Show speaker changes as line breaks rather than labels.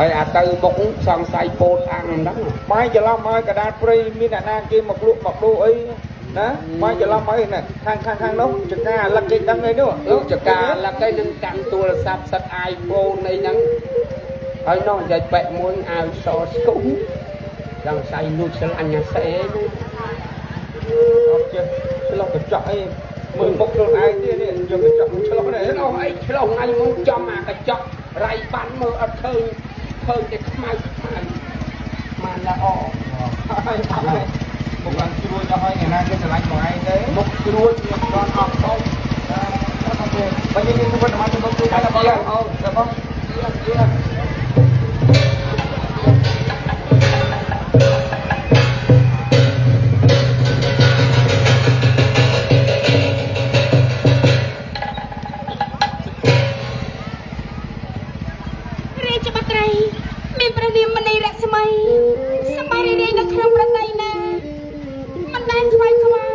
ហើយអាទៅមុខសង្ស័យពោតអាំងហ្នឹងបាយច្រឡំហើយកដាលព្រៃមានអាណាគេមកលក់មកដូរអីណាបាយច្រឡំហើយណាខាងនោះចកាអាលឹកគេដឹងអីនោះចកាអាលឹកឯនឹងកាន់ទូរស័ព្ទសិត iPhone អីហ្នឹងហើយនោះនិយាយបែកមួយអាវសស្គុំចង់ស្អីលួចស្លាញ់អាសេអីអត់ចេះឆ្លោះកញ្ចក់អីមើលមុខខ្លួនឯងទៀតនេះយកកញ្ចក់ឆ្លោះនេះអស់អីឆ្លោះថ្ងៃមកចំអាកញ្ចក់រៃបាន់មើលអត់ឃើញតែខ្មៅបានល្អហើយមុខឡើងជ្រួញដល់ហើយថ្ងៃណាគេឆ្លាញ់មកឯងទេមុខជ្រួញមានគ្រាន់អត់ទៅបើយើងមានវត្តមានទៅមុខជួយតែបងអូតែបង
មានព្រះនាមមនីរស្មីសប្បាយរីករាយនៅក្នុងប្រទេសណាមិនដែលខ្វាយខ្វល់